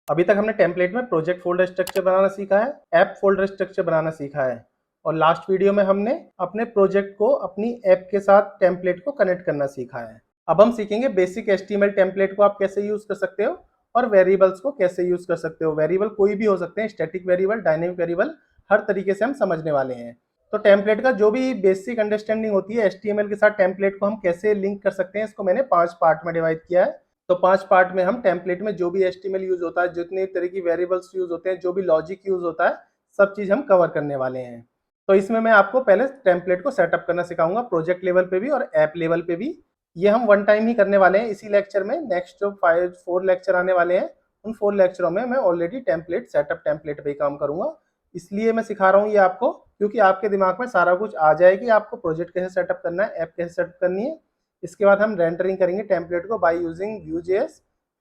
अभी तक हमने टेम्पलेट में प्रोजेक्ट फोल्डर स्ट्रक्चर बनाना सीखा है, ऐप फोल्डर स्ट्रक्चर बनाना सीखा है और लास्ट वीडियो में हमने अपने प्रोजेक्ट को अपनी ऐप के साथ टेम्पलेट को कनेक्ट करना सीखा है। अब हम सीखेंगे बेसिक HTML टेम्पलेट को आप कैसे यूज कर सकते हो और वेरिएबल्स को कैसे यूज कर सकते हो। वेरिएबल कोई भी हो सकते हैं, स्टैटिक वेरिएबल, डायनेमिक वेरिएबल, हर तरीके से हम समझने वाले हैं। तो टेम्पलेट का जो भी बेसिक अंडरस्टैंडिंग होती है HTML के साथ टेम्पलेट को हम कैसे लिंक कर सकते हैं, इसको मैंने 5 पार्ट में डिवाइड किया है। तो 5 पार्ट में हम टेम्पलेट में जो भी HTML यूज होता है, जितने तरह की वेरिएबल्स यूज होते हैं, जो भी लॉजिक यूज होता है, सब चीज हम कवर करने वाले हैं। तो इसमें मैं आपको पहले टेम्पलेट को सेटअप करना सिखाऊंगा, प्रोजेक्ट लेवल पे भी और ऐप लेवल पे भी। ये हम वन टाइम ही करने वाले हैं इसी लेक्चर में। नेक्स्ट जो 4 लेक्चर आने वाले हैं, उन 4 लेक्चरों में मैं ऑलरेडी टेम्पलेट सेटअप टेम्पलेट पे ही काम करूंगा। इसलिए मैं सिखा रहा हूँ ये आपको, क्योंकि आपके दिमाग में सारा कुछ आ जाए कि आपको प्रोजेक्ट कैसे सेटअप करना है, ऐप कैसे सेटअप करनी है। इसके बाद हम रेंडरिंग करेंगे टेम्पलेट को बाय यूजिंग Vue.js।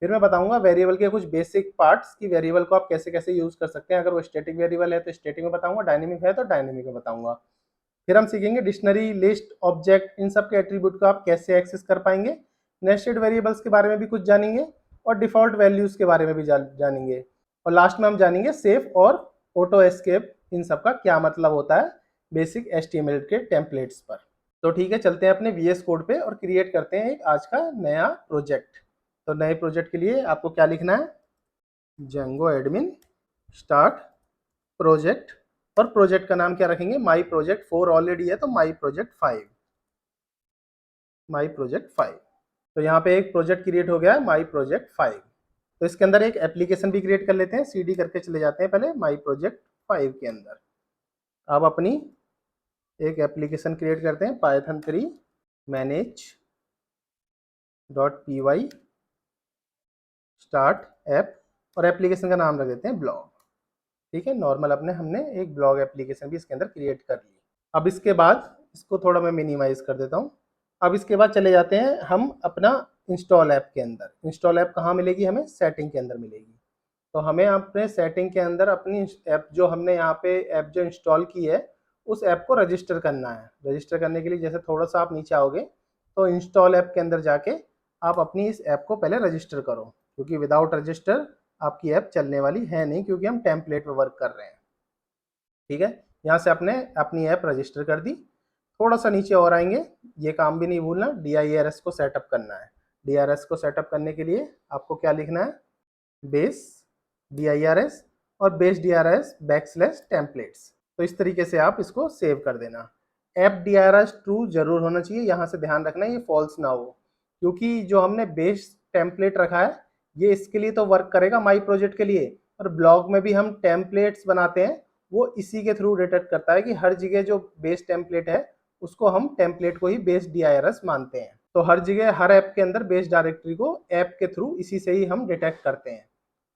फिर मैं बताऊंगा वेरिएबल के कुछ बेसिक पार्ट्स की वेरिएबल को आप कैसे कैसे यूज कर सकते हैं। अगर वो स्टैटिक वेरिएबल है तो स्टैटिक में बताऊंगा, डायनेमिक है तो डायनेमिक में बताऊंगा। फिर हम सीखेंगे डिक्शनरी, लिस्ट, ऑब्जेक्ट, इन सब के एट्रीब्यूट को आप कैसे एक्सेस कर पाएंगे। नेस्टेड वेरिएबल्स के बारे में भी कुछ जानेंगे और डिफॉल्ट वैल्यूज के बारे में भी जानेंगे। और लास्ट में हम जानेंगे सेफ और ऑटो एस्केप, इन सब का क्या मतलब होता है बेसिक HTML के टेम्पलेट्स पर। तो ठीक है, चलते हैं अपने VS कोड पे और क्रिएट करते हैं एक आज का नया प्रोजेक्ट। तो नए प्रोजेक्ट के लिए आपको क्या लिखना है, जेंगो एडमिन स्टार्ट प्रोजेक्ट, और प्रोजेक्ट का नाम क्या रखेंगे, माई प्रोजेक्ट 4 ऑलरेडी है तो माई प्रोजेक्ट 5, माई प्रोजेक्ट 5। तो यहाँ पे एक प्रोजेक्ट क्रिएट हो गया है, माई प्रोजेक्ट 5। तो इसके अंदर एक एप्लीकेशन भी क्रिएट कर लेते हैं, CD करके चले जाते हैं पहले माई प्रोजेक्ट 5 के अंदर। अब अपनी एक एप्लीकेशन क्रिएट करते हैं, python3 manage.py स्टार्ट ऐप, और एप्लीकेशन का नाम रख देते हैं ब्लॉग। ठीक है, नॉर्मल हमने एक ब्लॉग एप्लीकेशन भी इसके अंदर क्रिएट कर ली। अब इसके बाद इसको थोड़ा मैं मिनिमाइज कर देता हूँ। अब इसके बाद चले जाते हैं हम अपना इंस्टॉल ऐप के अंदर। इंस्टॉल ऐप कहाँ मिलेगी, हमें सेटिंग के अंदर मिलेगी। तो हमें अपने सेटिंग के अंदर अपनी ऐप जो हमने यहाँ पे ऐप जो इंस्टॉल की है, उस ऐप को रजिस्टर करना है। रजिस्टर करने के लिए जैसे थोड़ा सा आप नीचे आओगे तो इंस्टॉल ऐप के अंदर जाके आप अपनी इस ऐप को पहले रजिस्टर करो, क्योंकि विदाउट रजिस्टर आपकी ऐप चलने वाली है नहीं, क्योंकि हम टेम्पलेट पे वर्क कर रहे हैं। ठीक है, यहाँ से आपने अपनी ऐप रजिस्टर कर दी। थोड़ा सा नीचे और आएंगे, ये काम भी नहीं भूलना, DIRS को सेटअप करना है। DIRS को सेटअप करने के लिए आपको क्या लिखना है, बेस DIRS और बेस DIRS /templates। तो इस तरीके से आप इसको सेव कर देना। ऐप DIRS ट्रू जरूर होना चाहिए, यहाँ से ध्यान रखना ये फॉल्स ना हो, क्योंकि जो हमने बेस टेम्पलेट रखा है ये इसके लिए तो वर्क करेगा माई प्रोजेक्ट के लिए, और ब्लॉग में भी हम टेम्पलेट्स बनाते हैं, वो इसी के थ्रू डिटेक्ट करता है कि हर जगह जो बेस टेम्पलेट है उसको हम टेम्पलेट को ही बेस DIRS मानते हैं। तो हर जगह हर ऐप के अंदर बेस डायरेक्टरी को ऐप के थ्रू इसी से ही हम डिटेक्ट करते हैं।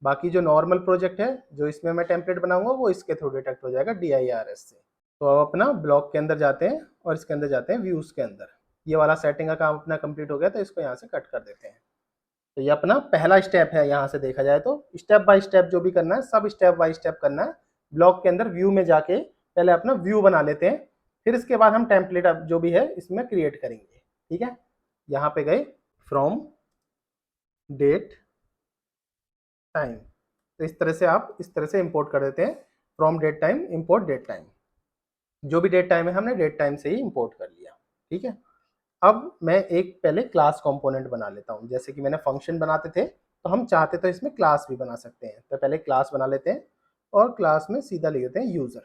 बाकी जो नॉर्मल प्रोजेक्ट है जो इसमें मैं टेम्पलेट बनाऊंगा वो इसके थ्रू डिटेक्ट हो जाएगा DIRS से। तो अब अपना ब्लॉग के अंदर जाते हैं और इसके अंदर जाते हैं व्यूज के अंदर। ये वाला सेटिंग का काम अपना कंप्लीट हो गया, तो इसको यहाँ से कट कर देते हैं। तो ये अपना पहला स्टेप है, यहाँ से देखा जाए तो स्टेप बाय स्टेप जो भी करना है सब स्टेप बाय स्टेप करना है। ब्लॉग के अंदर व्यू में जाके पहले अपना व्यू बना लेते हैं, फिर इसके बाद हम टेम्पलेट जो भी है इसमें क्रिएट करेंगे। ठीक है, यहाँ पे गए फ्रॉम डेट टाइम, तो इस तरह से आप इस तरह से इंपोर्ट कर देते हैं, from date time import date time. जो भी डेट टाइम है हमने डेट टाइम से ही इंपोर्ट कर लिया। ठीक है, अब मैं एक पहले क्लास कंपोनेंट बना लेता हूँ। जैसे कि मैंने फंक्शन बनाते थे तो हम चाहते तो इसमें क्लास भी बना सकते हैं। तो पहले क्लास बना लेते हैं और क्लास में सीधा लिख देते हैं यूज़र।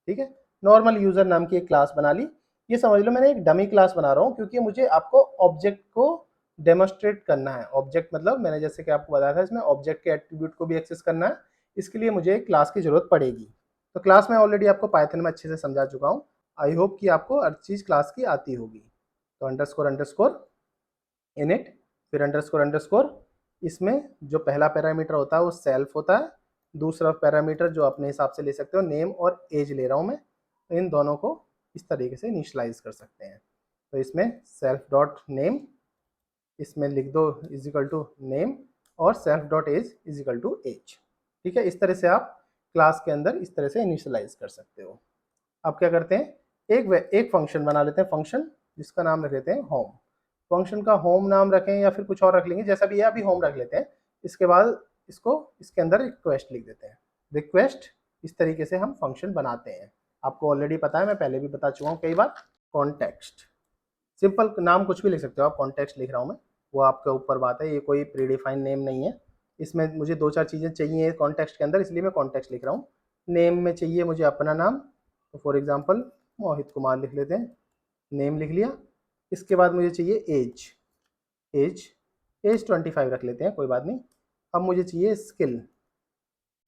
ठीक है, नॉर्मल यूज़र नाम की एक क्लास बना ली। ये समझ लो मैंने एक डमी क्लास बना रहा हूँ, क्योंकि मुझे आपको ऑब्जेक्ट को डेमोस्ट्रेट करना है। ऑब्जेक्ट मतलब मैंने जैसे कि आपको बताया था, इसमें ऑब्जेक्ट के एट्रीब्यूट को भी एक्सेस करना है, इसके लिए मुझे एक क्लास की जरूरत पड़ेगी। तो क्लास मैं ऑलरेडी आपको पाइथन में अच्छे से समझा चुका हूँ। आई होप कि आपको हर चीज़ क्लास की आती होगी। तो अंडरस्कोर अंडरस्कोर इनिट, फिर अंडरस्कोर अंडरस्कोर, इसमें जो पहला पैरामीटर होता है वो सेल्फ होता है। दूसरा पैरामीटर जो अपने हिसाब से ले सकते हो, नेम और एज ले रहा हूँ मैं, तो इन दोनों को इस तरीके से इनिशियलाइज कर सकते हैं। तो इसमें सेल्फ डॉट नेम, इसमें लिख दो इज इक्वल टू नेम, और self dot age is equal to age. ठीक है, इस तरह से आप क्लास के अंदर इस तरह से इनिशियलाइज कर सकते हो। अब क्या करते हैं, एक फंक्शन बना लेते हैं, फंक्शन जिसका नाम रख लेते हैं होम। फंक्शन का होम नाम रखें या फिर कुछ और रख लेंगे, जैसा भी है अभी होम रख लेते हैं। इसके बाद इसको इसके अंदर रिक्वेस्ट लिख देते हैं। रिक्वेस्ट, इस तरीके से हम फंक्शन बनाते हैं। आपको ऑलरेडी पता है, मैं पहले भी बता चुका हूँ कई बार। कॉन्टेक्स्ट, सिंपल नाम कुछ भी लिख सकते हो आप, कॉन्टेक्स्ट लिख रहा हूँ मैं, वो आपके ऊपर बात है, ये कोई प्रीडिफाइंड नेम नहीं है। इसमें मुझे 2-4 चीज़ें चाहिए कॉन्टेक्स्ट के अंदर, इसलिए मैं कॉन्टेक्स्ट लिख रहा हूँ। नेम में चाहिए मुझे अपना नाम, तो फॉर एग्जांपल मोहित कुमार लिख लेते हैं, नेम लिख लिया। इसके बाद मुझे चाहिए एज, एज एज 25 रख लेते हैं, कोई बात नहीं। अब मुझे चाहिए स्किल,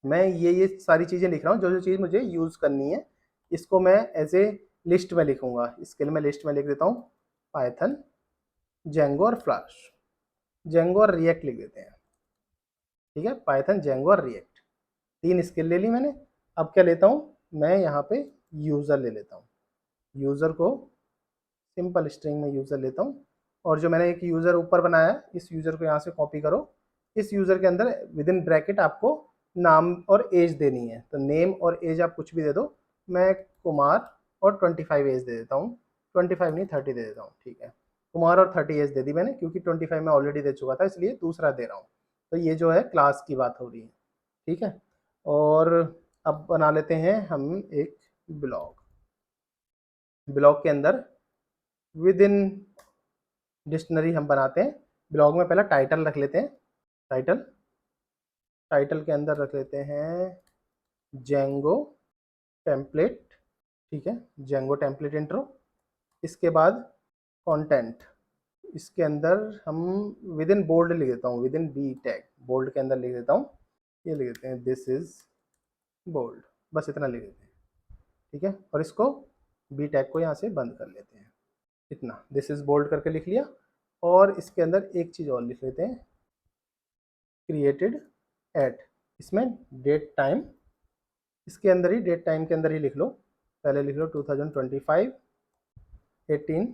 मैं ये सारी चीज़ें लिख रहा हूँ, जो जो चीज़ मुझे यूज़ करनी है इसको मैं एज ए लिस्ट में लिखूंगा। स्किल में लिस्ट में लिख देता हूँ पाइथन, जेंगो और फ्लैश, जेंगो और रिएक्ट लिख देते हैं। ठीक है, पाइथन, जेंगो और रिएक्ट, 3 स्किल ले ली मैंने। अब क्या लेता हूँ मैं, यहाँ पे यूज़र ले लेता हूँ। यूज़र को सिंपल स्ट्रिंग में यूज़र लेता हूँ, और जो मैंने एक यूज़र ऊपर बनाया है इस यूज़र को यहाँ से कॉपी करो। इस यूज़र के अंदर विद इन ब्रैकेट आपको नाम और एज देनी है, तो नेम और एज आप कुछ भी दे दो। मैं कुमार और 25 एज दे देता हूँ, 25 नहीं 30 दे देता हूँ। ठीक है, कुमार और 30 एज दे दी मैंने, क्योंकि 25 मैं ऑलरेडी दे चुका था, इसलिए दूसरा दे रहा हूँ। तो ये जो है क्लास की बात हो रही है। ठीक है, और अब बना लेते हैं हम एक ब्लॉग। ब्लॉग के अंदर विद इन डिक्शनरी हम बनाते हैं। ब्लॉग में पहला टाइटल रख लेते हैं, टाइटल, टाइटल के अंदर रख लेते हैं जेंगो टेम्पलेट। ठीक है, जेंगो टेम्पलेट इंट्रो। इसके बाद कंटेंट, इसके अंदर हम विद इन बोल्ड लिख देता हूँ, within B tag, bold के अंदर लिख देता हूँ, ये लिख देते हैं दिस इज बोल्ड, बस इतना लिख देते हैं। ठीक है, और इसको बी टैग को यहाँ से बंद कर लेते हैं, इतना, दिस इज बोल्ड करके लिख लिया। और इसके अंदर एक चीज़ और लिख लेते हैं, क्रिएटेड एट, इसमें डेट टाइम, इसके अंदर ही डेट टाइम के अंदर ही लिख लो, पहले लिख लो 2025, 18,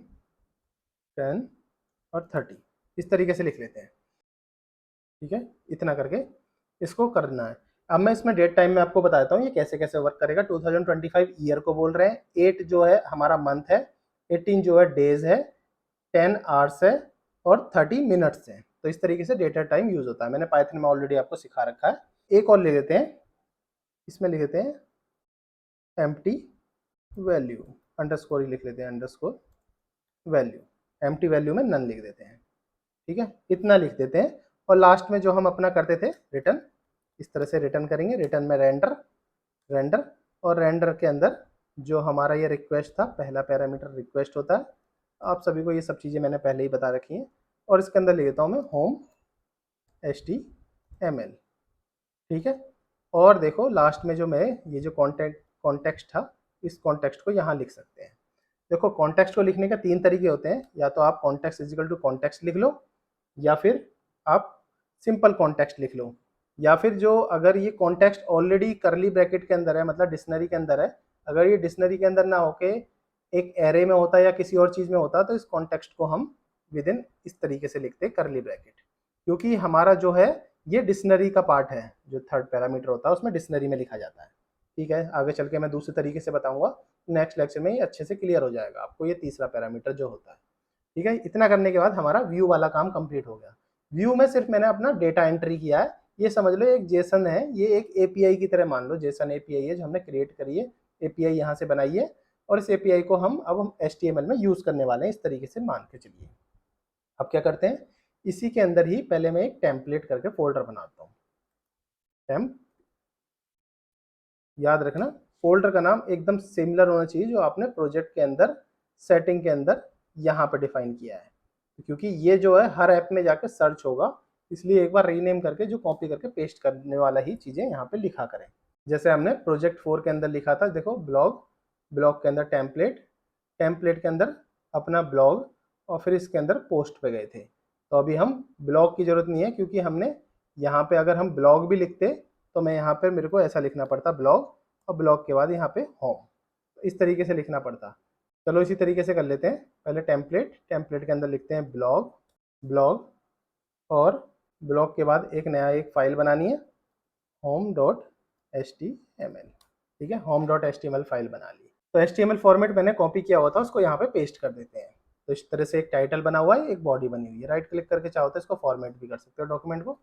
10 और 30, इस तरीके से लिख लेते हैं। ठीक है, इतना करके इसको करना है। अब मैं इसमें डेट टाइम में आपको बताता हूँ ये कैसे कैसे वर्क करेगा। 2025 ईयर को बोल रहे हैं, 8 जो है हमारा मंथ है, 18 जो है डेज है, 10 आवर्स है, और 30 मिनट्स हैं। तो इस तरीके से डेटा टाइम यूज होता है, मैंने पाइथन में ऑलरेडी आपको सिखा रखा है। एक और ले लेते हैं, इसमें लिख देते हैं एम्प्टी वैल्यू, अंडरस्कोर ही लिख लेते हैं, अंडरस्कोर वैल्यू, एम्प्टी वैल्यू में नन लिख देते हैं। ठीक है, इतना लिख देते हैं। और लास्ट में जो हम अपना करते थे रिटर्न, इस तरह से रिटर्न करेंगे, रिटर्न में रेंडर, रेंडर, और रेंडर के अंदर जो हमारा ये रिक्वेस्ट था, पहला पैरामीटर रिक्वेस्ट होता है। आप सभी को ये सब चीज़ें मैंने पहले ही बता रखी हैं। और इसके अंदर ले लेता हूँ मैं होम HTML। ठीक है, और देखो लास्ट में जो मैं ये जो कॉन्टेक्स्ट था, इस कॉन्टेक्स्ट को यहाँ लिख सकते हैं। देखो कॉन्टेक्स्ट को लिखने का 3 तरीके होते हैं, या तो आप कॉन्टेक्स्ट इजिकल टू कॉन्टेक्स्ट लिख लो, या फिर आप सिंपल कॉन्टेक्स्ट लिख लो, या फिर जो अगर ये कॉन्टेक्स्ट ऑलरेडी करली ब्रैकेट के अंदर है, मतलब डिक्शनरी के अंदर है, अगर ये डिक्शनरी के अंदर ना होके एक एरे में होता है या किसी और चीज़ में होता, तो इस कॉन्टेक्स्ट को हम विद इन इस तरीके से लिखते हैं करली ब्रैकेट, क्योंकि हमारा जो है ये डिक्शनरी का पार्ट है, जो थर्ड पैरामीटर होता है उसमें डिक्शनरी में लिखा जाता है। ठीक है, आगे चल के मैं दूसरे तरीके से बताऊंगा, नेक्स्ट लेक्चर में ये अच्छे से क्लियर हो जाएगा आपको, ये तीसरा पैरामीटर जो होता है। ठीक है, इतना करने के बाद हमारा व्यू वाला काम कंप्लीट हो गया। व्यू में सिर्फ मैंने अपना डेटा एंट्री किया है, ये समझ लो एक जेसन है, ये एक एपीआई की तरह मान लो, जेसन एपीआई है जो हमने क्रिएट करी है, एपीआई यहाँ से बनाई है, और इस एपीआई को हम अब HTML में यूज करने वाले हैं, इस तरीके से मान के चलिए। अब क्या करते हैं, इसी के अंदर ही पहले मैं एक टेम्पलेट करके फोल्डर बनाता हूँ। टेम्प, याद रखना फोल्डर का नाम एकदम सिमिलर होना चाहिए जो आपने प्रोजेक्ट के अंदर सेटिंग के अंदर यहाँ पर डिफाइन किया है, क्योंकि ये जो है हर ऐप में जाकर सर्च होगा, इसलिए एक बार रीनेम करके जो कॉपी करके पेस्ट करने वाला ही चीज़ें यहाँ पे लिखा करें। जैसे हमने प्रोजेक्ट 4 के अंदर लिखा था, देखो ब्लॉग, ब्लॉग के अंदर टेम्पलेट, टेम्पलेट के अंदर अपना ब्लॉग, और फिर इसके अंदर पोस्ट पे गए थे। तो अभी हम ब्लॉग की ज़रूरत नहीं है, क्योंकि हमने यहाँ पे अगर हम ब्लॉग भी लिखते तो मैं यहाँ पर मेरे को ऐसा लिखना पड़ता ब्लॉग, और ब्लॉग के बाद यहाँ पे होम, इस तरीके से लिखना पड़ता। चलो इसी तरीके से कर लेते हैं, पहले टेम्पलेट, टेम्पलेट के अंदर लिखते हैं ब्लॉग, ब्लॉग, और ब्लॉग के बाद एक नया एक फाइल बनानी है home.html। ठीक है, home.html फाइल बना ली। तो HTML फॉर्मेट मैंने कॉपी किया हुआ था, उसको यहाँ पे पेस्ट कर देते हैं। तो इस तरह से एक टाइटल बना हुआ है, एक बॉडी बनी हुई है, राइट क्लिक करके चाहो तो इसको फॉर्मेट भी कर सकते हो डॉक्यूमेंट को।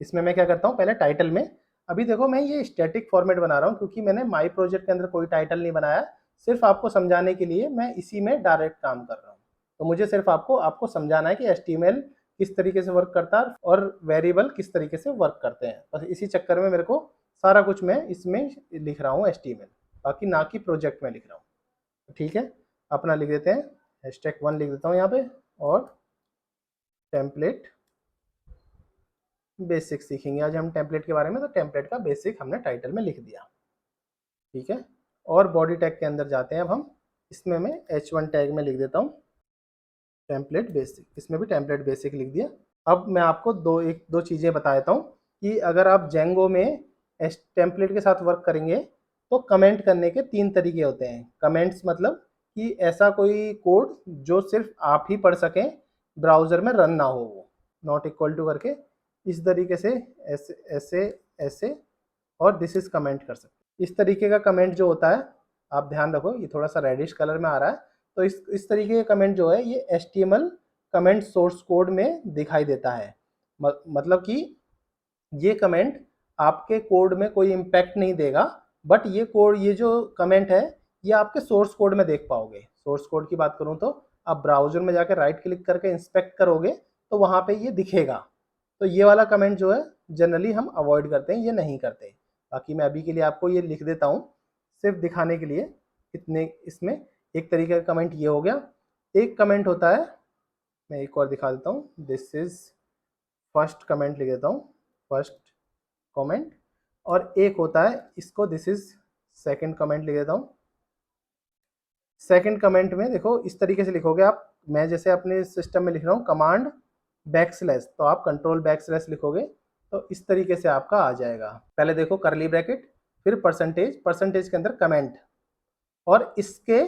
इसमें मैं क्या करता हूँ, पहले टाइटल में, अभी देखो मैं ये स्टैटिक फॉर्मेट बना रहा हूँ क्योंकि मैंने माई प्रोजेक्ट के अंदर कोई टाइटल नहीं बनाया, सिर्फ आपको समझाने के लिए मैं इसी में डायरेक्ट काम कर रहा हूँ। तो मुझे सिर्फ आपको समझाना है कि HTML किस तरीके से वर्क करता है और वेरिएबल किस तरीके से वर्क करते हैं, बस इसी चक्कर में मेरे को सारा कुछ मैं इसमें लिख रहा हूँ HTML, बाकी ना कि प्रोजेक्ट में लिख रहा हूँ। ठीक है, अपना लिख देते हैं, #1 लिख देता हूँ यहाँ पे, और टेम्पलेट बेसिक सीखेंगे आज हम टेम्पलेट के बारे में। तो टेम्पलेट का बेसिक हमने टाइटल में लिख दिया। ठीक है, और बॉडी टैग के अंदर जाते हैं अब हम, इसमें मैं H1 टैग में लिख देता हूँ टेम्पलेट बेसिक, इसमें भी टेम्पलेट बेसिक लिख दिया। अब मैं आपको दो चीज़ें बता देता हूँ कि अगर आप जेंगो में टेम्पलेट के साथ वर्क करेंगे तो कमेंट करने के 3 तरीके होते हैं। कमेंट्स मतलब कि ऐसा कोई कोड जो सिर्फ आप ही पढ़ सकें, ब्राउज़र में रन ना हो, वो नॉट इक्वल टू करके इस तरीके से ऐसे ऐसे ऐसे, और दिस इज कमेंट कर सकते। इस तरीके का कमेंट जो होता है, आप ध्यान रखो ये थोड़ा सा रेडिश कलर में आ रहा है, तो इस तरीके का कमेंट जो है ये HTML कमेंट सोर्स कोड में दिखाई देता है। मतलब कि ये कमेंट आपके कोड में कोई इम्पैक्ट नहीं देगा, बट ये जो कमेंट है ये आपके सोर्स कोड में देख पाओगे। सोर्स कोड की बात करूं तो आप ब्राउजर में जाकर राइट क्लिक करके इंस्पेक्ट करोगे तो वहां पे ये दिखेगा। तो ये वाला कमेंट जो है जनरली हम अवॉइड करते हैं, ये नहीं करते। बाकी मैं अभी के लिए आपको ये लिख देता हूँ सिर्फ दिखाने के लिए। इतने इसमें एक तरीके का कमेंट ये हो गया। एक कमेंट होता है, मैं एक और दिखा देता हूँ, दिस इज फर्स्ट कमेंट लिख देता हूँ, फर्स्ट कमेंट। और एक होता है इसको, दिस इज सेकंड कमेंट लिख देता हूँ। सेकंड कमेंट में देखो इस तरीके से लिखोगे आप, मैं जैसे अपने सिस्टम में लिख रहा हूँ कमांड बैकस्लैश, तो आप कंट्रोल बैकस्लैश लिखोगे तो इस तरीके से आपका आ जाएगा। पहले देखो करली ब्रैकेट, फिर परसेंटेज, परसेंटेज के अंदर कमेंट, और इसके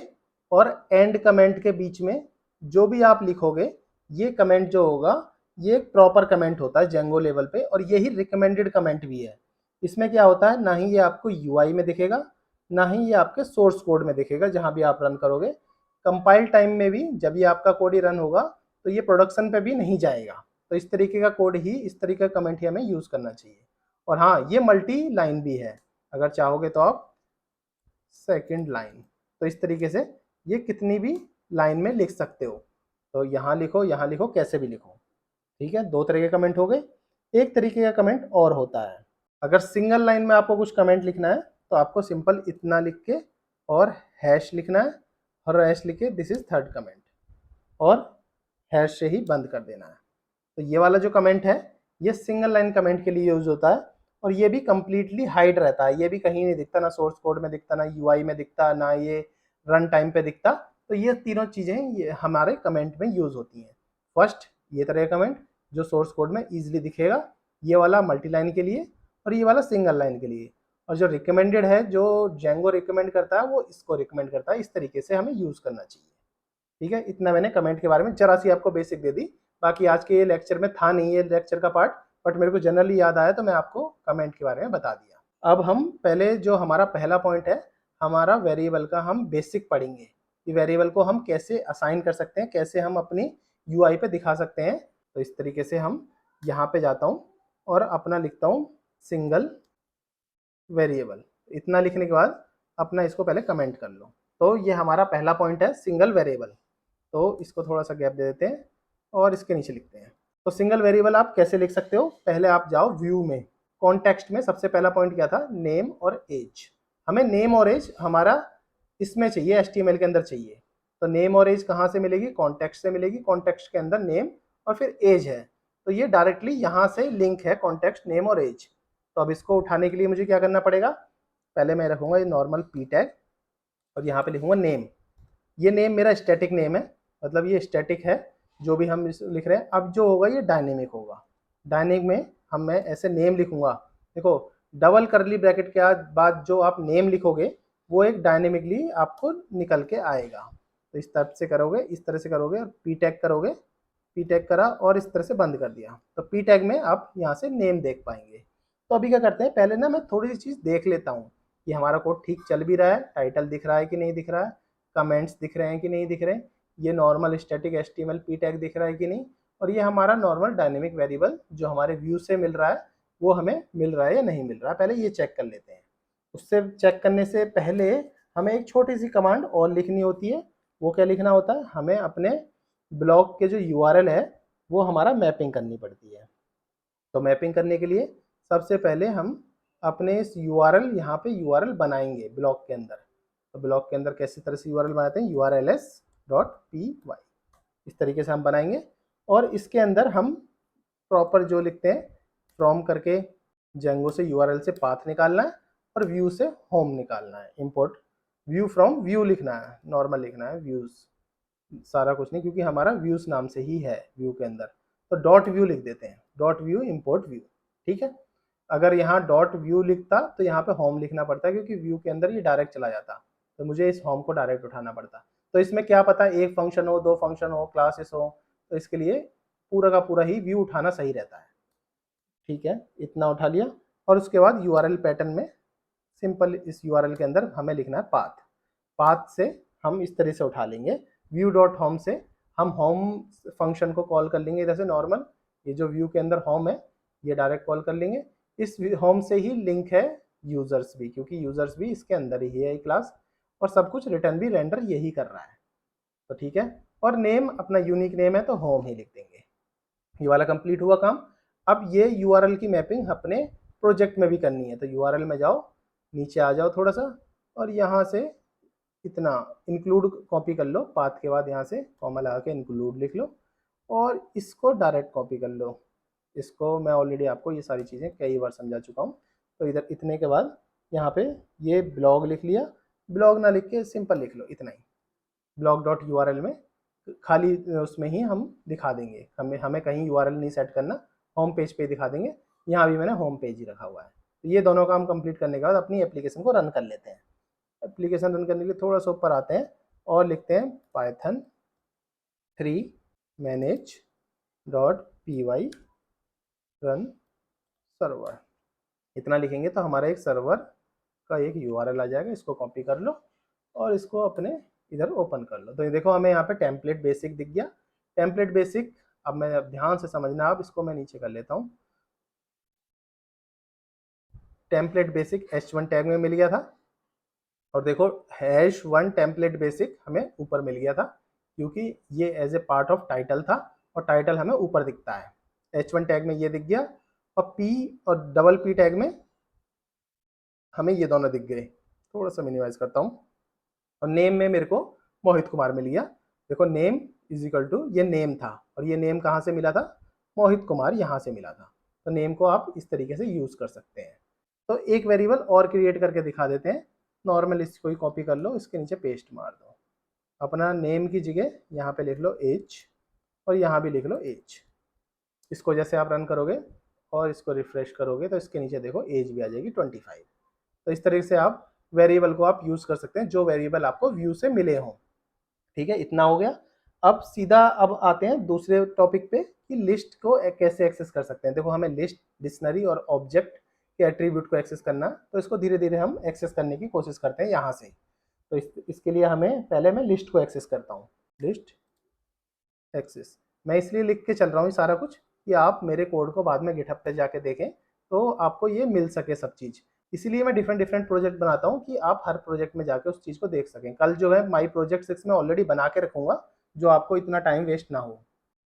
और एंड कमेंट के बीच में जो भी आप लिखोगे ये कमेंट जो होगा ये एक प्रॉपर कमेंट होता है जेंगो लेवल पे, और यही रिकमेंडेड कमेंट भी है। इसमें क्या होता है, ना ही ये आपको UI में दिखेगा, ना ही ये आपके सोर्स कोड में दिखेगा जहां भी आप रन करोगे। कंपाइल टाइम में भी जब ये आपका कोड ही रन होगा तो ये प्रोडक्शन पे भी नहीं जाएगा। तो इस तरीके का कोड ही, इस तरीके का कमेंट ही हमें यूज करना चाहिए। और हाँ, ये मल्टी लाइन भी है, अगर चाहोगे तो आप सेकंड लाइन, तो इस तरीके से ये कितनी भी लाइन में लिख सकते हो। तो यहाँ लिखो, कैसे भी लिखो। ठीक है, 2 तरह के कमेंट हो गए। एक तरीके का कमेंट और होता है, अगर सिंगल लाइन में आपको कुछ कमेंट लिखना है तो आपको सिंपल इतना लिख के और हैश लिखना है, और हैश लिख के दिस इज थर्ड कमेंट, और हैश से ही बंद कर देना है। तो ये वाला जो कमेंट है ये सिंगल लाइन कमेंट के लिए यूज होता है, और ये भी कंप्लीटली हाइड रहता है, ये भी कहीं नहीं दिखता, ना सोर्स कोड में दिखता, ना UI में दिखता, ना ये रन टाइम पे दिखता। तो ये तीनों चीज़ें ये हमारे कमेंट में यूज होती हैं। फर्स्ट ये तरह का कमेंट जो सोर्स कोड में ईजिली दिखेगा, ये वाला मल्टी लाइन के लिए, और ये वाला सिंगल लाइन के लिए। और जो रिकमेंडेड है, जो जेंगो रिकमेंड करता है वो इसको रिकमेंड करता है। इस तरीके से हमें यूज करना चाहिए। ठीक है, इतना मैंने कमेंट के बारे में जरा सी आपको बेसिक दे दी। बाकी आज के ये लेक्चर में था नहीं ये लेक्चर का पार्ट, बट मेरे को जनरली याद आया तो मैं आपको कमेंट के बारे में बता दिया। अब हम पहले जो हमारा पहला पॉइंट है, हमारा वेरिएबल का हम बेसिक पढ़ेंगे कि वेरिएबल को हम कैसे असाइन कर सकते हैं, कैसे हम अपनी UI पे दिखा सकते हैं। तो इस तरीके से हम यहाँ पे जाता हूँ और अपना लिखता हूँ सिंगल वेरिएबल। इतना लिखने के बाद अपना इसको पहले कमेंट कर लो। तो ये हमारा पहला पॉइंट है, सिंगल वेरिएबल। तो इसको थोड़ा सा गैप दे देते हैं और इसके नीचे लिखते हैं। तो सिंगल वेरिएबल आप कैसे लिख सकते हो, पहले आप जाओ व्यू में, कॉन्टेक्स्ट में सबसे पहला पॉइंट क्या था, नेम और एज। हमें नेम और एज हमारा इसमें चाहिए, HTML के अंदर चाहिए। तो नेम और एज कहाँ से मिलेगी, कॉन्टेक्स्ट से मिलेगी। कॉन्टेक्स्ट के अंदर नेम और फिर एज है, तो ये डायरेक्टली यहाँ से लिंक है, कॉन्टेक्स्ट, नेम और एज। तो अब इसको उठाने के लिए मुझे क्या करना पड़ेगा, पहले मैं रखूंगा ये नॉर्मल p टैग और यहाँ पे लिखूंगा नेम। ये नेम मेरा स्टैटिक नेम है, मतलब ये स्टैटिक है जो भी हम लिख रहे हैं। अब जो होगा ये डायनेमिक होगा। डायनेमिक में मैं ऐसे नेम लिखूंगा, देखो डबल करली ब्रैकेट के बाद जो आप नेम लिखोगे वो एक डायनेमिकली आपको निकल के आएगा। तो इस तरह से करोगे, इस तरह से करोगे और p टैग करोगे, p टैग करा और इस तरह से बंद कर दिया। तो p टैग में आप यहाँ से नेम देख पाएंगे। तो अभी क्या करते हैं, पहले ना मैं थोड़ी सी चीज़ देख लेता हूँ कि हमारा कोड ठीक चल भी रहा है, टाइटल दिख रहा है कि नहीं दिख रहा है, कमेंट्स दिख रहे हैं कि नहीं दिख रहे हैं, ये normal static HTML p tag दिख रहा है कि नहीं, और ये हमारा नॉर्मल डायनेमिक वेरिएबल जो हमारे व्यू से मिल रहा है वो हमें मिल रहा है या नहीं मिल रहा है, पहले ये चेक कर लेते हैं। उससे चेक करने से पहले हमें एक छोटी सी कमांड और लिखनी होती है। वो क्या लिखना होता है, हमें अपने ब्लॉक के जो यूआरएल है वो हमारा मैपिंग करनी पड़ती है। तो मैपिंग करने के लिए सबसे पहले हम अपने इस यूआरएल यहाँ पे यूआरएल बनाएंगे ब्लॉक के अंदर। तो ब्लॉक के अंदर कैसी तरह से यूआरएल बनाते हैं, urls.py, इस तरीके से हम बनाएंगे। और इसके अंदर हम प्रॉपर जो लिखते हैं, फ्रॉम करके जेंगो से यूआरएल से पाथ निकालना है और व्यू से होम निकालना है। इंपोर्ट व्यू फ्रॉम व्यू लिखना है, नॉर्मल लिखना है, व्यूज सारा कुछ नहीं, क्योंकि हमारा व्यूज नाम से ही है व्यू के अंदर। तो डॉट व्यू लिख देते हैं, डॉट व्यू इंपोर्ट व्यू, ठीक है। अगर यहाँ डॉट व्यू लिखता तो यहाँ पे होम लिखना पड़ता, क्योंकि व्यू के अंदर ये डायरेक्ट चला जाता, तो मुझे इस होम को डायरेक्ट उठाना पड़ता। तो इसमें क्या पता एक फंक्शन हो, दो फंक्शन हो, क्लासेस हो, तो इसके लिए पूरा का पूरा ही व्यू उठाना सही रहता है। ठीक है, इतना उठा लिया। और उसके बाद यूआरएल पैटर्न में सिंपल इस यूआरएल के अंदर हमें लिखना है पाथ। पाथ से हम इस तरह से उठा लेंगे, व्यू डॉट होम से हम होम फंक्शन को कॉल कर लेंगे इधर से नॉर्मल। ये जो व्यू के अंदर होम है ये डायरेक्ट कॉल कर लेंगे। इस होम से ही लिंक है यूजर्स भी, क्योंकि यूजर्स भी इसके अंदर ही है क्लास, और सब कुछ रिटर्न भी रेंडर यही कर रहा है। तो ठीक है, और नेम अपना यूनिक नेम है तो होम ही लिख देंगे। ये वाला कंप्लीट हुआ काम। अब ये यूआरएल की मैपिंग अपने प्रोजेक्ट में भी करनी है। तो यूआरएल में जाओ, नीचे आ जाओ थोड़ा सा, और यहाँ से इतना इंक्लूड कॉपी कर लो, पाथ के बाद यहाँ से कॉमा लगा के इंक्लूड लिख लो, और इसको डायरेक्ट कॉपी कर लो। इसको मैं ऑलरेडी आपको ये सारी चीज़ें कई बार समझा चुका हूँ। तो इधर इतने के बाद यहाँ पे ये ब्लॉग लिख लिया, ब्लॉग ना लिख के सिंपल लिख लो इतना ही, ब्लॉग डॉट यूआरएल में खाली उसमें ही हम दिखा देंगे, हमें कहीं यूआरएल नहीं सेट करना, होम पेज पे दिखा देंगे। यहाँ भी मैंने होम पेज ही रखा हुआ है। तो ये दोनों काम कंप्लीट करने के बाद अपनी एप्लीकेशन को रन कर लेते हैं। एप्लीकेशन रन करने के लिए थोड़ा सा ऊपर आते हैं और लिखते हैं पाइथन 3 manage.py रन सर्वर। इतना लिखेंगे तो हमारा एक सर्वर का एक यूआरएल आ जाएगा। इसको कॉपी कर लो और इसको अपने इधर ओपन कर लो। तो ये देखो हमें यहाँ पे टेम्पलेट बेसिक दिख गया। टेम्पलेट बेसिक अब मैं ध्यान से समझना, आप इसको मैं नीचे कर लेता हूँ। टेम्पलेट बेसिक h1 टैग में मिल गया था, और देखो #1 टेम्पलेट बेसिक हमें ऊपर मिल गया था, क्योंकि ये as a part of title था, और टाइटल हमें ऊपर दिखता है। h1 टैग में ये दिख गया, और p और डबल p टैग में हमें ये दोनों दिख गए। थोड़ा सा मिनिमाइज करता हूँ। और नेम में मेरे को मोहित कुमार मिल गया। देखो नेम इज इक्वल टू, ये नेम था, और ये नेम कहाँ से मिला था, मोहित कुमार यहाँ से मिला था। तो नेम को आप इस तरीके से यूज़ कर सकते हैं। तो एक वेरिएबल और क्रिएट करके दिखा देते हैं। नॉर्मल इसको ही कॉपी कर लो, इसके नीचे पेस्ट मार दो। अपना नेम की जगह यहाँ पे लिख लो एज, और यहाँ भी लिख लो एज। इसको जैसे आप रन करोगे और इसको रिफ्रेश करोगे तो इसके नीचे देखो एज भी आ जाएगी 25। तो इस तरीके से आप वेरिएबल को आप यूज़ कर सकते हैं, जो वेरिएबल आपको व्यू से मिले हों। ठीक है, इतना हो गया। अब सीधा अब आते हैं दूसरे टॉपिक पे कि लिस्ट को कैसे एक्सेस कर सकते हैं। देखो हमें लिस्ट, डिक्शनरी और ऑब्जेक्ट के एट्रीब्यूट को एक्सेस करना, तो इसको धीरे धीरे हम एक्सेस करने की कोशिश करते हैं यहाँ से। तो इसके लिए हमें पहले मैं लिस्ट को एक्सेस करता हूँ। लिस्ट एक्सेस मैं इसलिए लिख के चल रहा हूँ सारा कुछ, कि आप मेरे कोड को बाद में गिटहब पे जाके देखें तो आपको ये मिल सके सब चीज़। इसीलिए मैं डिफरेंट डिफरेंट प्रोजेक्ट बनाता हूँ कि आप हर प्रोजेक्ट में जाके उस चीज़ को देख सकें। कल जो है माई प्रोजेक्ट 6 में ऑलरेडी बना के रखूँगा, जो आपको इतना टाइम वेस्ट ना हो।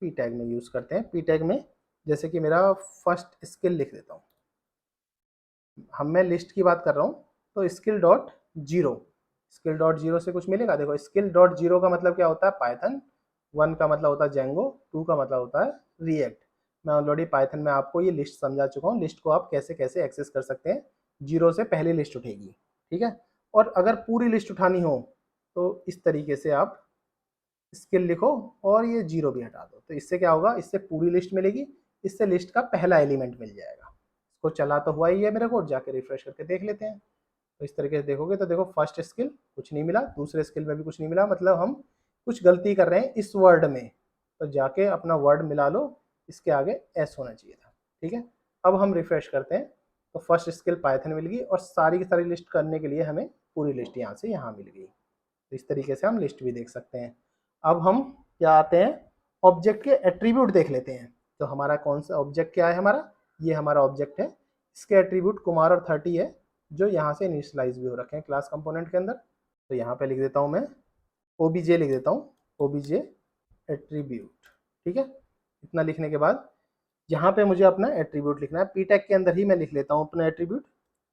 पी टैग में यूज़ करते हैं। पी टैग में जैसे कि मेरा फर्स्ट स्किल लिख देता हूँ। मैं लिस्ट की बात कर रहा हूँ, तो skill dot zero, skill dot zero से कुछ मिलेगा। देखो स्किल डॉट जीरो का मतलब क्या होता है, पाइथन। 1 का मतलब होता है जेंगो, 2 का मतलब होता है रिएक्ट। मैं ऑलरेडी पाइथन में आपको ये लिस्ट समझा चुका हूँ, लिस्ट को आप कैसे कैसे एक्सेस कर सकते हैं। जीरो से पहली लिस्ट उठेगी, ठीक है। और अगर पूरी लिस्ट उठानी हो तो इस तरीके से आप स्किल लिखो और ये जीरो भी हटा दो। तो इससे क्या होगा, इससे पूरी लिस्ट मिलेगी, इससे लिस्ट का पहला एलिमेंट मिल जाएगा। इसको चला तो हुआ ही है मेरा कोड, जाके रिफ्रेश करके देख लेते हैं। तो इस तरीके से देखोगे तो देखो फर्स्ट स्किल कुछ नहीं मिला, दूसरे स्किल में भी कुछ नहीं मिला, मतलब हम कुछ गलती कर रहे हैं इस वर्ड में। तो जाके अपना वर्ड मिला लो, इसके आगे एस होना चाहिए था, ठीक है। अब हम रिफ्रेश करते हैं तो फर्स्ट स्किल पाइथन मिल गई, और सारी की सारी लिस्ट करने के लिए हमें पूरी लिस्ट यहाँ से यहाँ मिल गई। तो इस तरीके से हम लिस्ट भी देख सकते हैं। अब हम क्या आते हैं, ऑब्जेक्ट के एट्रीब्यूट देख लेते हैं। तो हमारा कौन सा ऑब्जेक्ट क्या है, हमारा ये हमारा ऑब्जेक्ट है, इसके एट्रीब्यूट कुमार और 30 है जो यहाँ से इनिशियलाइज भी हो रखे हैं क्लास कंपोनेंट के अंदर। तो यहाँ पे लिख देता हूँ मैं ओबीजे, लिख देता हूँ ओबीजे एट्रीब्यूट। ठीक है, इतना लिखने के बाद यहाँ पे मुझे अपना एट्रीब्यूट लिखना है। पी टैग के अंदर ही मैं लिख लेता हूँ अपना एट्रीब्यूट।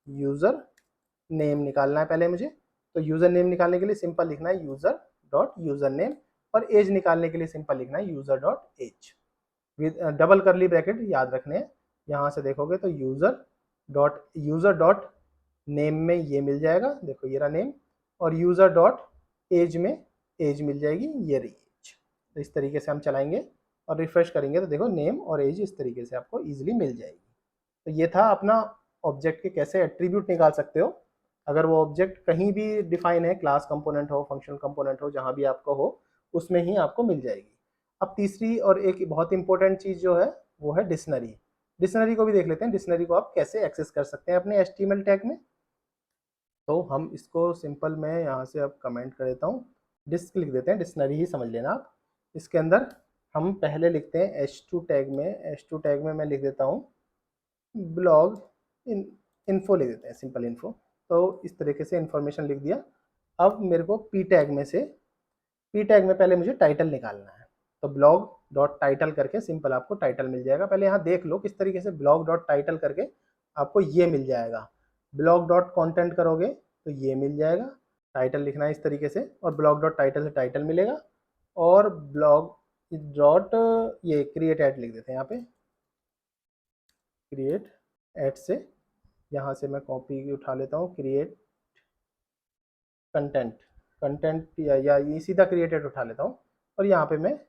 यूज़र नेम निकालना है पहले मुझे, तो यूज़र नेम निकालने के लिए सिंपल लिखना है यूज़र डॉट यूज़र नेम, और एज निकालने के लिए सिंपल लिखना है user dot age with double curly bracket याद रखने हैं। यहाँ से देखोगे तो यूज़र डॉट नेम में ये मिल जाएगा, देखो ये रहा नेम, और यूज़र डॉट एज में एज मिल जाएगी, ये रही एज। तो इस तरीके से हम चलाएंगे और रिफ्रेश करेंगे तो देखो नेम और एज इस तरीके से आपको ईजिली मिल जाएगी। तो ये था अपना ऑब्जेक्ट के कैसे एट्रीब्यूट निकाल सकते हो। अगर वो ऑब्जेक्ट कहीं भी डिफाइन है, क्लास कंपोनेंट हो, फंक्शन कंपोनेंट हो, जहाँ भी आपको हो उसमें ही आपको मिल जाएगी। अब तीसरी और एक बहुत इंपॉर्टेंट चीज़ जो है वो है डिक्शनरी। डिक्शनरी को भी देख लेते हैं, डिक्शनरी को आप कैसे एक्सेस कर सकते हैं अपने HTML टैग में। तो हम इसको सिंपल मैं यहाँ से अब कमेंट कर देता हूँ, डिस्क लिख देते हैं, डिक्शनरी ही समझ लेना आप। इसके अंदर हम पहले लिखते हैं H2 टैग में, H2 टैग में मैं लिख देता हूँ ब्लॉग इन्फो, लिख देते हैं सिंपल इन्फो। तो इस तरीके से इन्फॉर्मेशन लिख दिया। अब मेरे को पी टैग में से, पी टैग में पहले मुझे टाइटल निकालना है, तो ब्लॉग डॉट टाइटल करके सिंपल आपको टाइटल मिल जाएगा। पहले यहाँ देख लो किस तरीके से ब्लॉग डॉट टाइटल करके आपको ये मिल जाएगा। ब्लॉग डॉट कॉन्टेंट करोगे तो ये मिल जाएगा, टाइटल लिखना है इस तरीके से, और ब्लॉग डॉट टाइटल से टाइटल मिलेगा, और ब्लॉग डॉट ये क्रिएट एड लिख देते हैं यहाँ पे, क्रिएट एड से यहाँ से मैं कॉपी उठा लेता हूँ, क्रिएट कंटेंट, कंटेंट या ये सीधा क्रिएटेड उठा लेता हूँ, और यहाँ पे मैं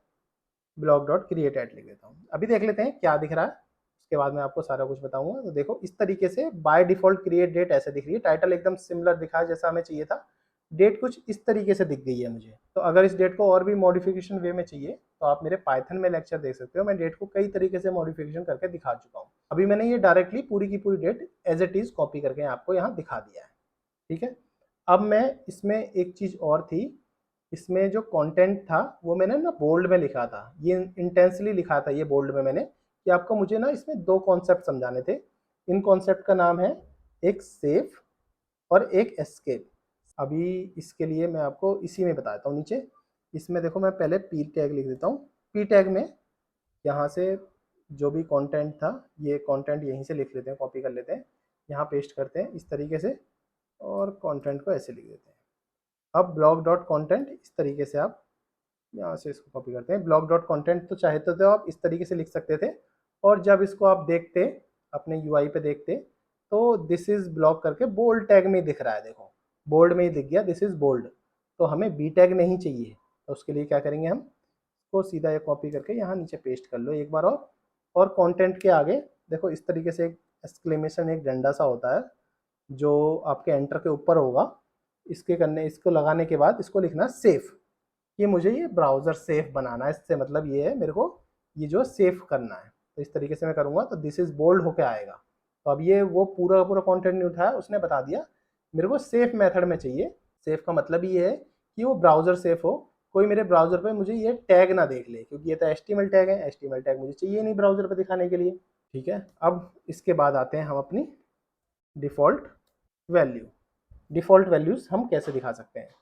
ब्लॉग डॉट क्रिएट एड लिख देता हूँ। अभी देख लेते हैं क्या दिख रहा है, उसके बाद मैं आपको सारा कुछ बताऊंगा। तो देखो इस तरीके से बाय डिफॉल्ट क्रिएट डेट ऐसे दिख रही है, टाइटल एकदम सिमिलर दिखा है जैसा हमें चाहिए था, डेट कुछ इस तरीके से दिख गई है मुझे। तो अगर इस डेट को और भी मॉडिफिकेशन वे में चाहिए तो आप मेरे पाइथन में लेक्चर देख सकते हो, मैं डेट को कई तरीके से मॉडिफिकेशन करके दिखा चुका हूँ। अभी मैंने ये डायरेक्टली पूरी की पूरी date as it is copy करके आपको यहाँ दिखा दिया है। ठीक है, अब मैं इसमें एक चीज़ और थी, इसमें जो कंटेंट था वो मैंने ना बोल्ड में लिखा था, ये इंटेंसली लिखा था ये बोल्ड में मैंने, कि आपको मुझे ना इसमें दो कॉन्सेप्ट समझाने थे। इन कॉन्सेप्ट का नाम है एक सेफ और एक एस्केप। अभी इसके लिए मैं आपको इसी में बताता हूँ नीचे। इसमें देखो मैं पहले पी टैग लिख देता हूँ, पी टैग में यहाँ से जो भी कंटेंट था ये कंटेंट यहीं से लिख लेते हैं, कॉपी कर लेते हैं, यहाँ पेस्ट करते हैं इस तरीके से, और कंटेंट को ऐसे लिख देते हैं। अब ब्लॉग डॉट कॉन्टेंट इस तरीके से आप यहाँ से इसको कॉपी करते हैं। ब्लॉग डॉट कॉन्टेंट तो चाहते तो आप इस तरीके से लिख सकते थे, और जब इसको आप देखते अपने यूआई पे देखते तो दिस इज ब्लॉग करके बोल्ड टैग में दिख रहा है, देखो बोल्ड में ही दिख गया दिस इज बोल्ड। तो हमें बी टैग नहीं चाहिए, तो उसके लिए क्या करेंगे हम, इसको सीधा ये कॉपी करके यहाँ नीचे पेस्ट कर लो एक बार और कंटेंट के आगे देखो इस तरीके से एक एक्सक्लेमेशन, एक डंडा सा होता है जो आपके एंटर के ऊपर होगा, इसको लगाने के बाद इसको लिखना सेफ, कि मुझे ये ब्राउज़र सेफ बनाना है, इससे मतलब ये है मेरे को ये जो सेफ करना है। तो इस तरीके से मैं करूँगा तो दिस इज़ बोल्ड होके आएगा। तो अब ये वो पूरा पूरा कंटेंट नहीं उठाया, उसने बता दिया मेरे को सेफ मेथड में चाहिए। सेफ का मतलब ये है कि वो ब्राउज़र सेफ हो, कोई मेरे ब्राउज़र पे मुझे ये टैग ना देख ले, क्योंकि ये तो HTML टैग है, HTML टैग मुझे चाहिए नहीं ब्राउज़र पे दिखाने के लिए। ठीक है, अब इसके बाद आते हैं हम अपनी डिफ़ॉल्ट वैल्यू। डिफ़ॉल्ट वैल्यूज़ हम कैसे दिखा सकते हैं,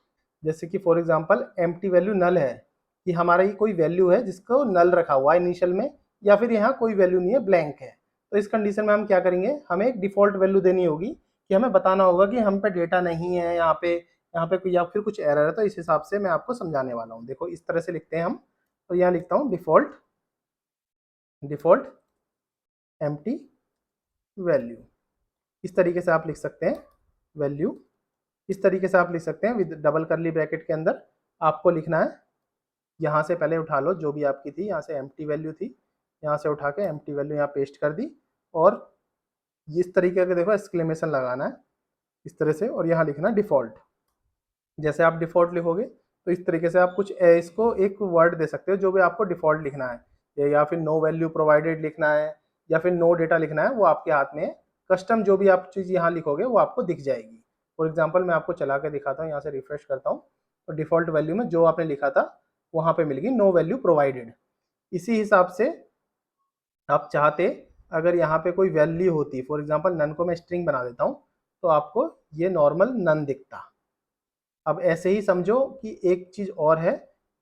जैसे कि फॉर एग्जांपल एम्प्टी वैल्यू नल है, कि हमारा ये कोई वैल्यू है जिसको नल रखा हुआ है इनिशियल में, या फिर यहाँ कोई वैल्यू नहीं है ब्लैंक है। तो इस कंडीशन में हम क्या करेंगे, हमें एक डिफ़ॉल्ट वैल्यू देनी होगी, कि हमें बताना होगा कि हम पे डेटा नहीं है यहाँ पे या फिर कुछ एरर है। तो इस हिसाब से मैं आपको समझाने वाला हूँ। देखो इस तरह से लिखते हैं हम, तो यहाँ लिखता हूँ डिफ़ॉल्ट एम्प्टी वैल्यू, इस तरीके से आप लिख सकते हैं वैल्यू, इस तरीके से आप लिख सकते हैं विद डबल करली ब्रैकेट के अंदर। आपको लिखना है यहाँ से पहले उठा लो जो भी आपकी थी, यहाँ से एम्प्टी वैल्यू थी, यहाँ से उठा के एम्प्टी वैल्यू यहाँ पेस्ट कर दी, और इस तरीके का देखो एक्सक्लेमेशन लगाना है इस तरह से, और यहाँ लिखना डिफ़ॉल्ट। जैसे आप डिफ़ॉल्ट लिखोगे तो इस तरीके से आप कुछ इसको एक वर्ड दे सकते हो जो भी आपको डिफ़ॉल्ट लिखना है, या फिर नो वैल्यू प्रोवाइडेड लिखना है, या फिर नो डेटा लिखना है, वो आपके हाथ में है। कस्टम जो भी आप चीज़ यहाँ लिखोगे वो आपको दिख जाएगी। फॉर एग्जाम्पल मैं आपको चला के दिखाता हूँ, यहाँ से रिफ्रेश करता हूँ, तो डिफ़ॉल्ट वैल्यू में जो आपने लिखा था वहाँ पे मिल गई नो वैल्यू प्रोवाइडेड। इसी हिसाब से आप चाहते अगर यहाँ पे कोई वैल्यू होती, फॉर एग्जांपल नन को मैं स्ट्रिंग बना देता हूँ, तो आपको ये नॉर्मल नन दिखता। अब ऐसे ही समझो कि एक चीज़ और है,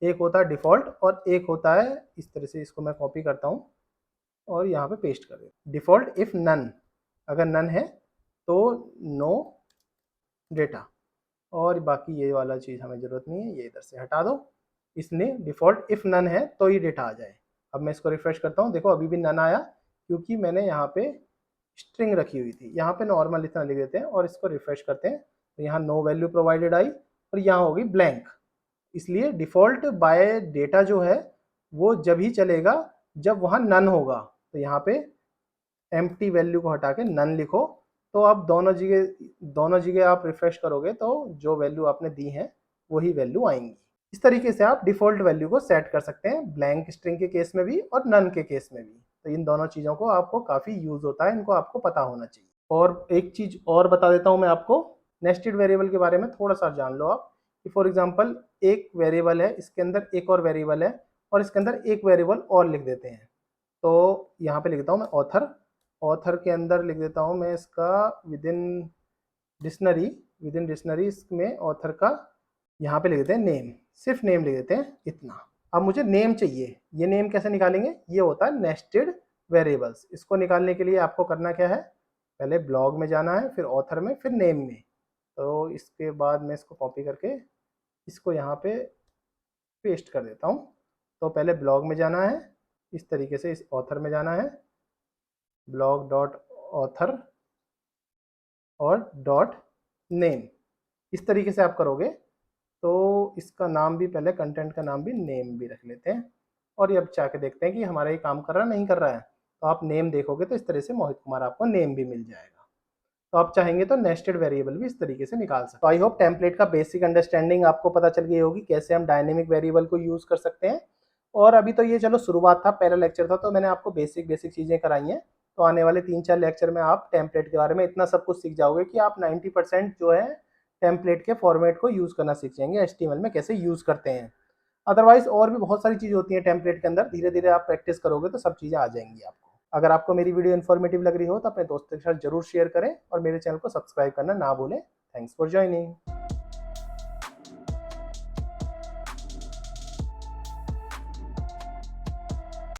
एक होता है डिफ़ॉल्ट और एक होता है इस तरह से, इसको मैं कॉपी करता हूँ और यहाँ पे पेस्ट कर देता हूँ। डिफ़ॉल्ट इफ़ नन, अगर नन है तो नो डेटा, और बाकी ये वाला चीज़ हमें ज़रूरत नहीं है, ये इधर से हटा दो। इसलिए डिफ़ॉल्ट इफ़ नन है तो ही डेटा आ जाए। अब मैं इसको रिफ्रेश करता हूँ, देखो अभी भी नन आया क्योंकि मैंने यहाँ पे स्ट्रिंग रखी हुई थी। यहाँ पे नॉर्मल इतना लिख देते हैं और इसको रिफ्रेश करते हैं, तो यहाँ नो वैल्यू प्रोवाइडेड आई और यहाँ होगी ब्लैंक। इसलिए डिफ़ॉल्ट बाय डेटा जो है वो जब ही चलेगा जब वहाँ नन होगा। तो यहाँ पे एम्प्टी वैल्यू को हटा के नन लिखो, तो आप दोनों जगह आप रिफ्रेश करोगे तो जो वैल्यू आपने दी है वही वैल्यू आएंगी। इस तरीके से आप डिफ़ॉल्ट वैल्यू को सेट कर सकते हैं, ब्लैंक स्ट्रिंग के केस में भी और नन के केस में भी। तो इन दोनों चीज़ों को आपको काफ़ी यूज़ होता है, इनको आपको पता होना चाहिए। और एक चीज़ और बता देता हूँ मैं आपको, नेस्टेड वेरिएबल के बारे में थोड़ा सा जान लो आप, कि फॉर एग्जांपल एक वेरिएबल है, इसके अंदर एक और वेरिएबल है और इसके अंदर एक वेरिएबल और लिख देते हैं। तो यहाँ पे लिखता हूँ मैं ऑथर, ऑथर के अंदर लिख देता हूँ मैं इसका विद इन डिक्शनरी इसमें ऑथर का यहाँ पे लिख देते हैं नेम, सिर्फ नेम लिख देते हैं इतना। अब मुझे नेम चाहिए, ये नेम कैसे निकालेंगे, ये होता है नेस्टेड वेरिएबल्स। इसको निकालने के लिए आपको करना क्या है, पहले ब्लॉग में जाना है, फिर ऑथर में, फिर नेम में। तो इसके बाद मैं इसको कॉपी करके इसको यहाँ पे पेस्ट कर देता हूँ। तो पहले ब्लॉग में जाना है, इस तरीके से इस ऑथर में जाना है, ब्लॉग डॉट ऑथर और डॉट नेम। इस तरीके से आप करोगे तो इसका नाम भी, पहले कंटेंट का नाम भी नेम भी रख लेते हैं, और ये अब जाके देखते हैं कि हमारा ये काम कर रहा है नहीं कर रहा है। तो आप नेम देखोगे तो इस तरह से मोहित कुमार आपको नेम भी मिल जाएगा। तो आप चाहेंगे तो नेस्टेड वेरिएबल भी इस तरीके से निकाल सकते हैं। तो आई होप टेम्पलेट का बेसिक अंडरस्टैंडिंग आपको पता चल गई होगी, कैसे हम डायनेमिक वेरिएबल को यूज़ कर सकते हैं। और अभी तो ये चलो शुरुआत था, पहला लेक्चर था, तो मैंने आपको बेसिक चीज़ें कराई हैं। तो आने वाले 3-4 लेक्चर में आप टेम्पलेट के बारे में इतना सब कुछ सीख जाओगे कि आप 90% जो है टेम्पलेट के फॉर्मेट को यूज़ करना सीख जाएंगे, एचटीएमएल में कैसे यूज़ करते हैं। अदरवाइज और भी बहुत सारी चीज़ होती हैं टेम्पलेट के अंदर, धीरे धीरे आप प्रैक्टिस करोगे तो सब चीज़ें आ जाएंगी आपको। अगर आपको मेरी वीडियो इन्फॉर्मेटिव लग रही हो तो अपने दोस्तों के साथ जरूर शेयर करें और मेरे चैनल को सब्सक्राइब करना ना भूलें। Thanks for joining.